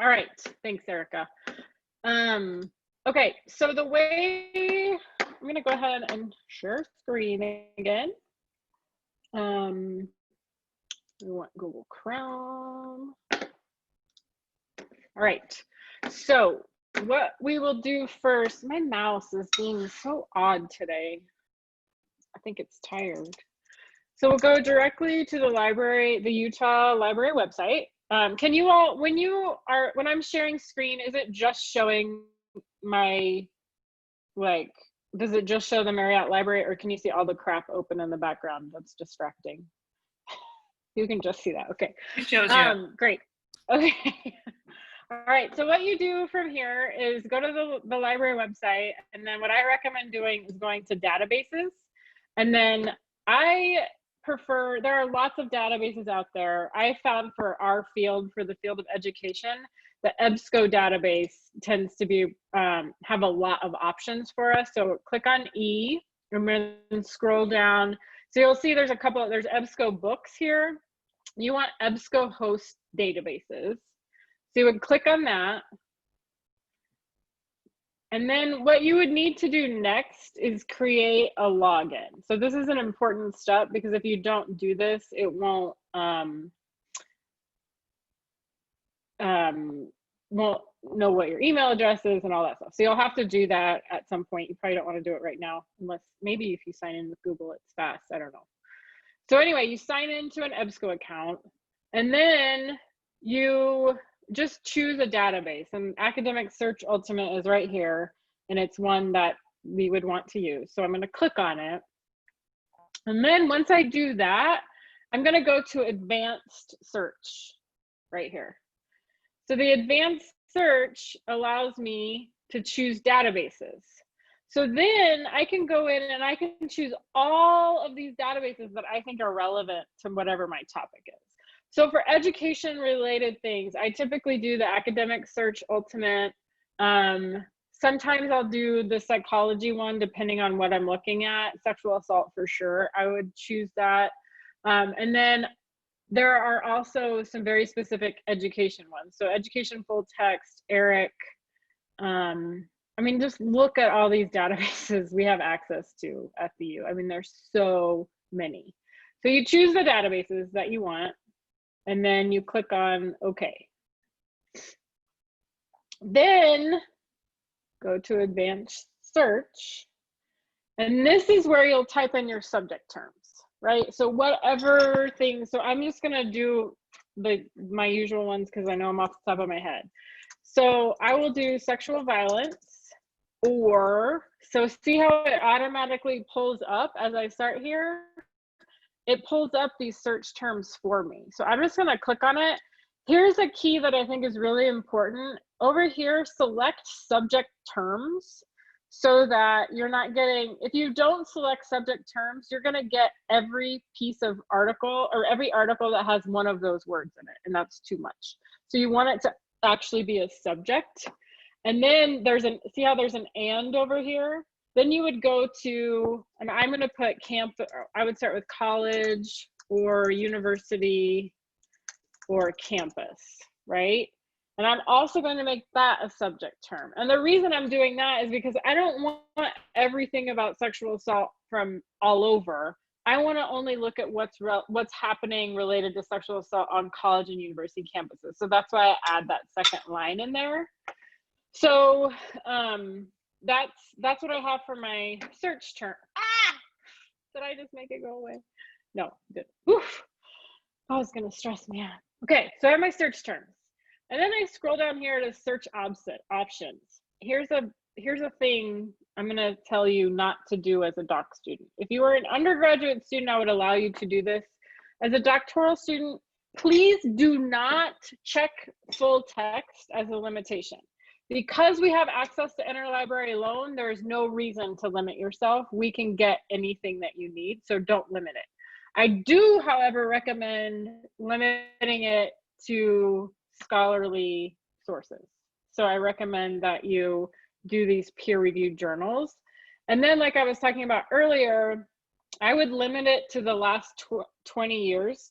All right, thanks, Erica. Okay, so the way, I'm gonna go ahead and share screen again. We want Google Chrome. All right, so what we will do first, my mouse is being so odd today. I think it's tired. So we'll go directly to the library, the Utah Library website. Can you all, when I'm sharing screen, is it just showing my, like, does it just show the Marriott Library, or can you see all the crap open in the background that's distracting? You can just see that, okay. It shows you. Great, okay. All right, so what you do from here is go to the library website, and then what I recommend doing is going to databases. And then I prefer, there are lots of databases out there. I found for our field, for the field of education, the EBSCO database tends to be, have a lot of options for us. So click on E and then scroll down. So you'll see there's a couple, there's EBSCO books here. You want EBSCO host databases. So you would click on that. And then what you would need to do next is create a login. So this is an important step, because if you don't do this, it won't know what your email address is and all that stuff. So you'll have to do that at some point. You probably don't want to do it right now, unless maybe if you sign in with Google, it's fast. I don't know. So anyway, you sign into an EBSCO account, and then you just choose a database, and Academic Search Ultimate is right here, and it's one that we would want to use. So I'm going to click on it. And then once I do that, I'm going to go to Advanced Search right here. So the Advanced Search allows me to choose databases. So then I can go in and I can choose all of these databases that I think are relevant to whatever my topic is. So for education related things, I typically do the Academic Search Ultimate. Sometimes I'll do the psychology one, depending on what I'm looking at. Sexual assault for sure, I would choose that. And then there are also some very specific education ones. So education full text, ERIC. I mean, just look at all these databases we have access to at the U. I mean, there's so many. So you choose the databases that you want, and then you click on OK. Then go to Advanced Search, and this is where you'll type in your subject terms, right? So whatever things, so I'm just gonna do my usual ones because I know I'm off the top of my head. So I will do sexual violence, or, so see how it automatically pulls up as I start here? It pulls up these search terms for me. So I'm just gonna click on it. Here's a key that I think is really important. Over here, select subject terms so that you're not getting, if you don't select subject terms, you're gonna get every piece of article or every article that has one of those words in it, and that's too much. So you want it to actually be a subject. And then there's an, see how there's an and over here? Then you would go to, and I'm going to put campus, I would start with college or university or campus, right? And I'm also going to make that a subject term. And the reason I'm doing that is because I don't want everything about sexual assault from all over. I want to only look at what's happening related to sexual assault on college and university campuses. So that's why I add that second line in there. So that's what I have for my search term. Ah! Did I just make it go away? No, good. Oof. That was gonna stress me out. Okay, so I have my search terms. And then I scroll down here to search options. Here's a thing I'm gonna tell you not to do as a doc student. If you are an undergraduate student, I would allow you to do this. As a doctoral student, please do not check full text as a limitation. Because we have access to interlibrary loan, there is no reason to limit yourself. We can get anything that you need, so don't limit it. I do, however, recommend limiting it to scholarly sources. So I recommend that you do these peer-reviewed journals. And then, like I was talking about earlier, I would limit it to the last 20 years,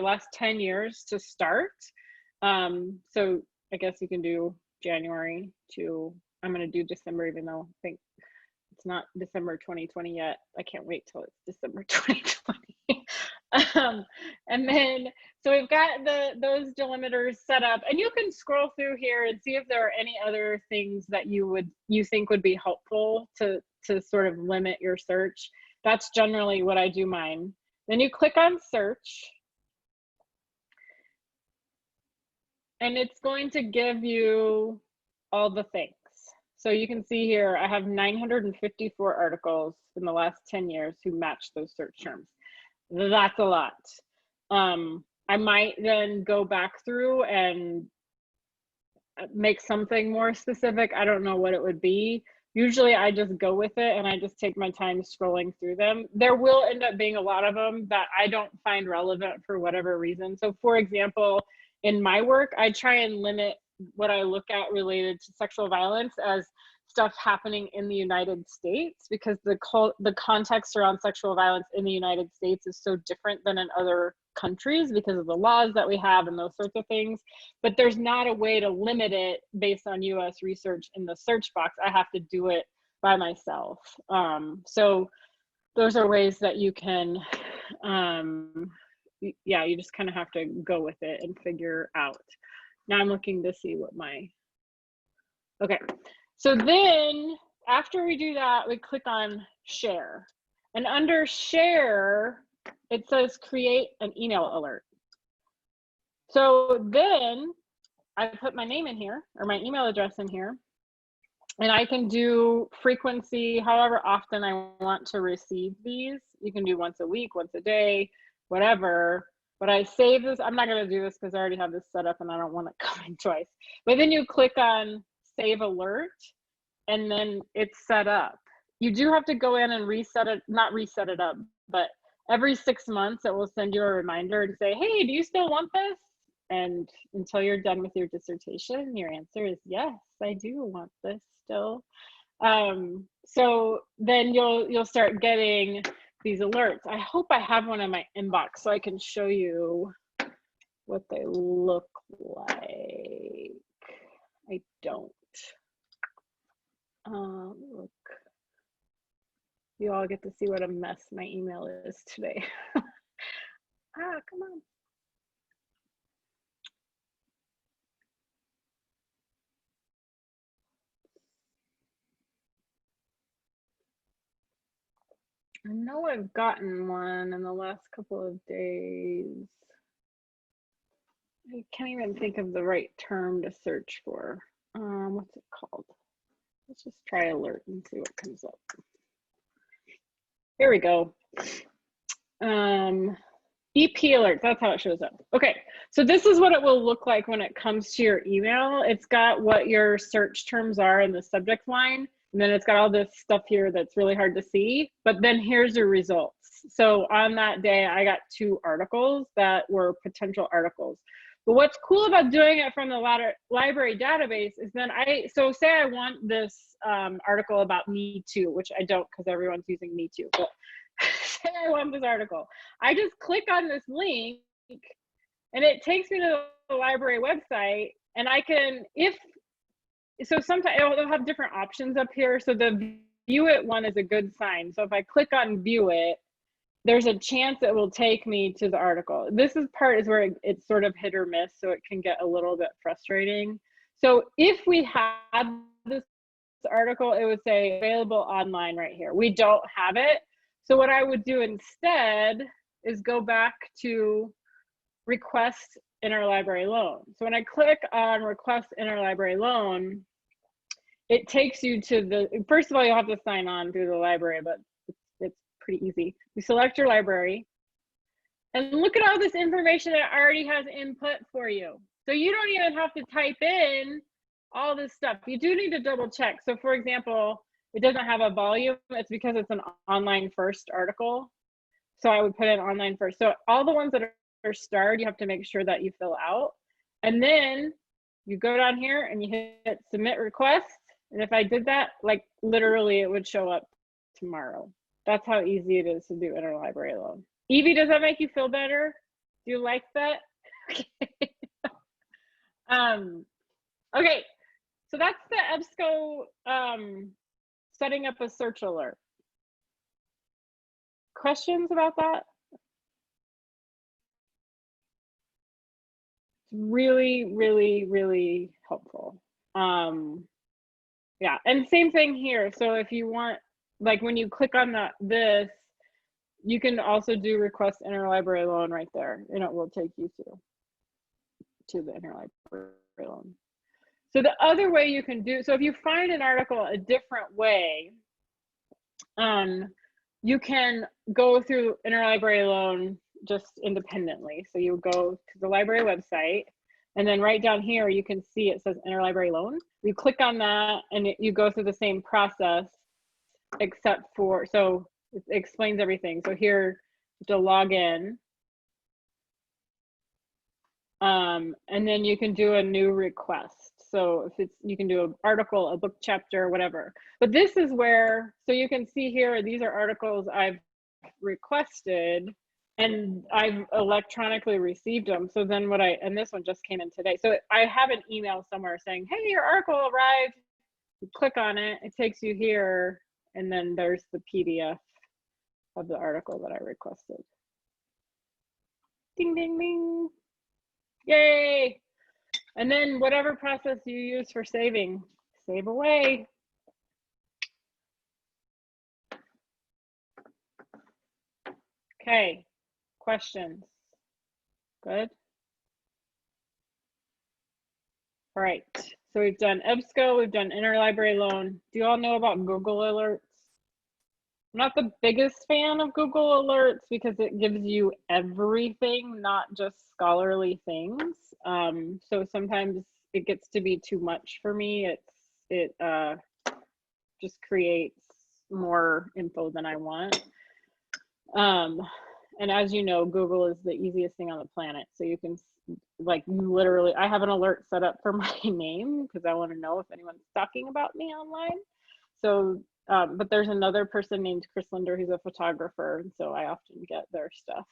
last 10 years to start. So I guess you can do January to, I'm going to do December, even though I think it's not December 2020 yet. I can't wait till it's December 2020. And then, so we've got those delimiters set up, and you can scroll through here and see if there are any other things that you think would be helpful to sort of limit your search. That's generally what I do mine. Then you click on search, and it's going to give you all the things. So you can see here, I have 954 articles in the last 10 years who match those search terms. That's a lot. I might then go back through and make something more specific. I don't know what it would be. Usually I just go with it and I just take my time scrolling through them. There will end up being a lot of them that I don't find relevant for whatever reason. So for example, in my work, I try and limit what I look at related to sexual violence as stuff happening in the United States, because the context around sexual violence in the United States is so different than in other countries because of the laws that we have and those sorts of things. But there's not a way to limit it based on US research in the search box. I have to do it by myself. So those are ways that you can, yeah, you just kind of have to go with it and figure out. Now I'm looking to see what my, okay. So then after we do that, we click on share, and under share, it says create an email alert. So then I put my name in here, or my email address in here, and I can do frequency, however often I want to receive these. You can do once a week, once a day, whatever. But I save this. I'm not going to do this because I already have this set up and I don't want it coming twice. But then you click on save alert, and then it's set up. You do have to go in and reset it, not reset it up, but every 6 months it will send you a reminder and say, hey, do you still want this? And until you're done with your dissertation, your answer is yes, I do want this still. So then you'll start getting these alerts. I hope I have one in my inbox so I can show you what they look like. I don't. Look, you all get to see what a mess my email is today. Come on. I know I've gotten one in the last couple of days. I can't even think of the right term to search for. What's it called? Let's just try alert and see what comes up. Here we go. EP alert, that's how it shows up. Okay, so this is what it will look like when it comes to your email. It's got what your search terms are in the subject line, and then it's got all this stuff here that's really hard to see, but then here's your results. So on that day, I got 2 articles that were potential articles. But what's cool about doing it from the library database is then so say I want this article about Me Too, which I don't because everyone's using Me Too, but say I want this article. I just click on this link and it takes me to the library website, and I can, so sometimes it'll have different options up here. So the view it one is a good sign. So if I click on view it, there's a chance it will take me to the article. This part is where it's sort of hit or miss, so it can get a little bit frustrating. So if we had this article, it would say available online right here. We don't have it. So what I would do instead is go back to request interlibrary loan. So when I click on request interlibrary loan, it takes you to the, first of all, you'll have to sign on through the library, but it's pretty easy. You select your library, and look at all this information that already has input for you. So you don't even have to type in all this stuff. You do need to double check. So for example, it doesn't have a volume. It's because it's an online first article. So I would put in online first. So all the ones that are starred, you have to make sure that you fill out. And then you go down here and you hit submit request. And if I did that, like literally it would show up tomorrow. That's how easy it is to do interlibrary loan. Evie, does that make you feel better? Do you like that? Okay. Okay, so that's the EBSCO setting up a search alert. Questions about that? It's really, really, really helpful. Yeah, and same thing here. So if you want, like when you click on this, you can also do request interlibrary loan right there, and it will take you to the interlibrary loan. So the other way you can do, so if you find an article a different way, you can go through interlibrary loan just independently. So you go to the library website, and then right down here, you can see it says interlibrary loan. You click on that and you go through the same process, except for, so it explains everything. So here to log in, and then you can do a new request. So if it's, you can do an article, a book chapter, whatever. But this is where, so you can see here, these are articles I've requested and I've electronically received them. So then what and this one just came in today. So I have an email somewhere saying, hey, your article arrived. You click on it, it takes you here, and then there's the PDF of the article that I requested. Ding, ding, ding. Yay. And then whatever process you use for saving, save away. Okay, questions? Good. All right, so we've done EBSCO, we've done interlibrary loan. Do you all know about Google Alerts? I'm not the biggest fan of Google Alerts because it gives you everything, not just scholarly things. So sometimes it gets to be too much for me. It just creates more info than I want. And as you know, Google is the easiest thing on the planet. So you can, like, literally, I have an alert set up for my name because I want to know if anyone's talking about me online. So, but there's another person named Chris Linder who's a photographer, and so I often get their stuff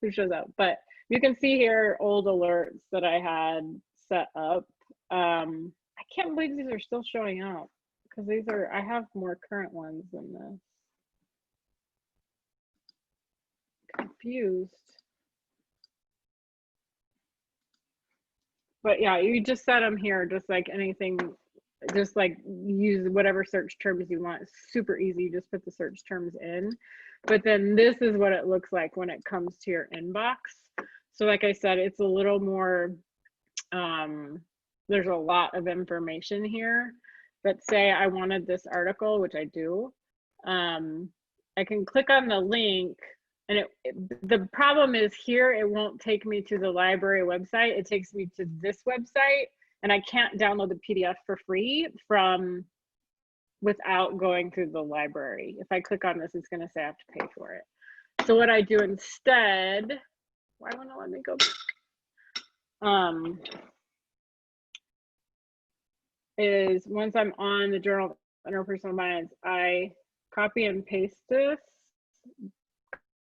who shows up. But you can see here old alerts that I had set up. I can't believe these are still showing up because these are, I have more current ones than this. Confused. But yeah, you just set them here, just like anything, just like use whatever search terms you want. It's super easy, you just put the search terms in. But then this is what it looks like when it comes to your inbox. So like I said, it's a little more, there's a lot of information here. But say I wanted this article, which I do, I can click on the link. And the problem is here, it won't take me to the library website. It takes me to this website, and I can't download the PDF for free without going through the library. If I click on this, it's going to say I have to pay for it. So what I do instead, why won't it let me go back? Is once I'm on the Journal of Interpersonal Finance, I copy and paste this.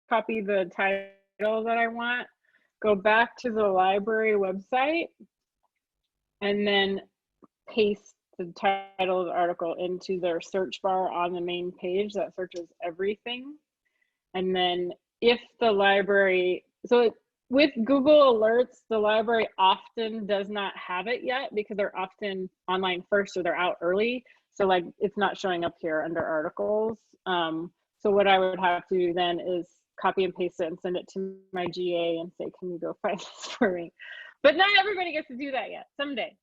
Copy the title that I want, go back to the library website, and then paste the title of the article into their search bar on the main page that searches everything. And then if the library, so with Google Alerts, the library often does not have it yet because they're often online first or they're out early. So like it's not showing up here under articles. So what I would have to do then is copy and paste it and send it to my GA and say, can you go find this for me? But not everybody gets to do that yet, someday.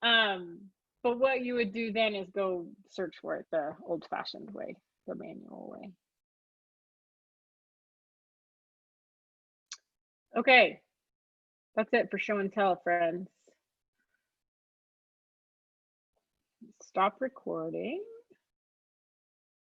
But what you would do then is go search for it the old-fashioned way, the manual way. Okay, that's it for show and tell, friends. Stop recording.